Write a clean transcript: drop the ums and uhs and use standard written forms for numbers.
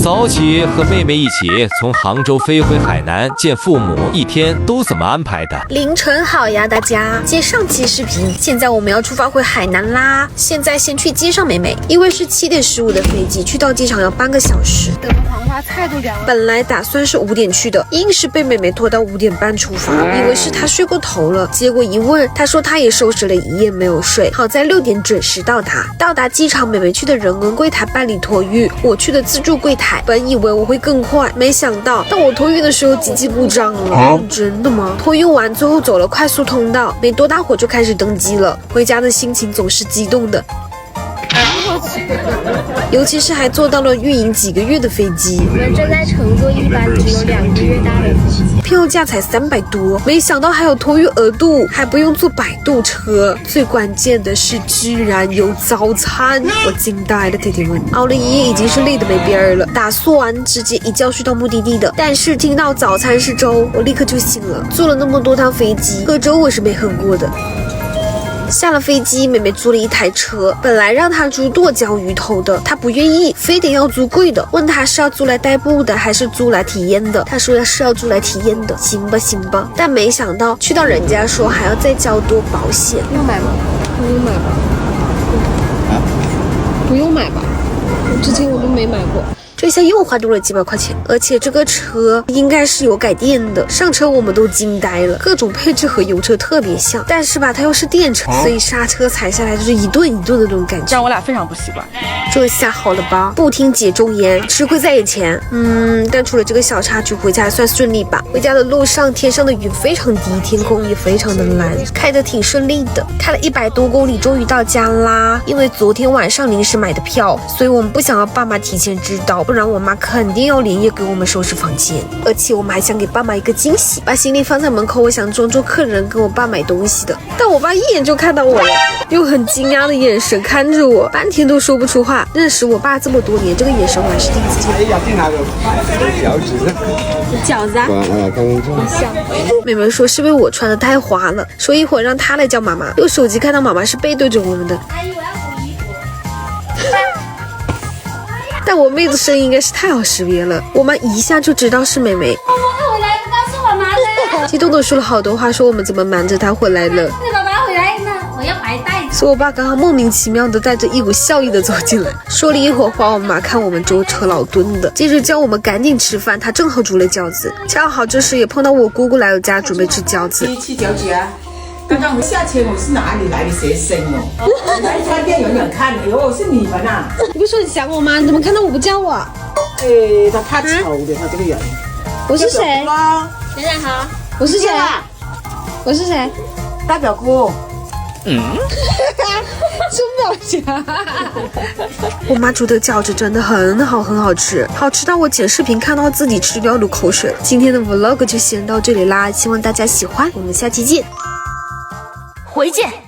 早起和妹妹一起从杭州飞回海南见父母，一天都怎么安排的？凌晨好呀，大家！接上期视频，现在我们要出发回海南啦。现在先去接上妹妹，因为是7点15的飞机，去到机场要半个小时。等黄花菜都凉了。本来打算是5点去的，硬是被妹妹拖到5点半出发，以为是她睡过头了。结果一问，她说她也收拾了一夜没有睡，好在6点准时到达。到达机场，妹妹去的人文柜台办理托运，我去的自助柜台。本以为我会更快，没想到当我托运的时候机器故障了。真的吗？托运完最后走了快速通道，没多大会就开始登机了。回家的心情总是激动的。尤其是还坐到了运营几个月的飞机。我们正在乘坐一班只有2个月大的飞机，票价才300多，没想到还有托运额度，还不用坐摆渡车。最关键的是，居然有早餐，我惊呆了！铁铁问，熬了一夜已经是累得没边儿了，打算直接一觉睡到目的地的。但是听到早餐是粥，我立刻就醒了。坐了那么多趟飞机，喝粥我是没喝过的。下了飞机，妹妹租了一台车，本来让她租剁椒鱼头的，她不愿意，非得要租贵的。问她是要租来代步的，还是租来体验的？她说是要租来体验的。行吧，行吧。但没想到去到人家说还要再交多保险。要买吗？不用买吧。不用买吧。之前我都没买过。这下又花多了几百块钱，而且这个车应该是有改电的。上车我们都惊呆了，各种配置和油车特别像，但是吧，它又是电车，所以刹车踩下来就是一顿一顿的那种感觉，让我俩非常不习惯。这下好了吧？不听姐忠言，吃亏在眼前。但除了这个小插曲，回家还算顺利吧。回家的路上，天上的云非常低，天空也非常的蓝，开得挺顺利的。开了100多公里，终于到家啦。因为昨天晚上临时买的票，所以我们不想要爸妈提前知道。不然我妈肯定要连夜给我们收拾房间，而且我们还想给爸妈一个惊喜，把行李放在门口，我想装作客人跟我爸买东西的。但我爸一眼就看到我了，用很惊讶的眼神看着我，半天都说不出话。认识我爸这么多年，这个眼神我还是第一次见。饺子啊，香。妹妹说是因为我穿的太花了，说一会儿让她来叫妈妈。用手机看到妈妈是背对着我们的。但我妹子声音应该是太好识别了，我妈一下就知道是妹妹。我回来不告诉我妈的，激动的说了好多话，说我们怎么瞒着她回来了。你爸爸回来呢，我要白带。所以我爸刚好莫名其妙的带着一股笑意的走进来，说了一会儿话，我妈看我们舟车劳顿的，接着叫我们赶紧吃饭。她正好煮了饺子，恰好这时也碰到我姑姑来我家准备吃饺子。吃饺子啊！刚刚我下车，我是哪里来的学生哦？来饭店远远看，哟，是你们啊！你不说你想我吗？你怎么看到我不叫我？哎，他怕丑的，他这个人。我是谁？大家好，我是谁？我是谁？大表姑。真表情。我妈煮的饺子真的很好吃，好吃到我剪视频看到自己吃掉流口水。今天的 vlog 就先到这里啦，希望大家喜欢，我们下期见，回见。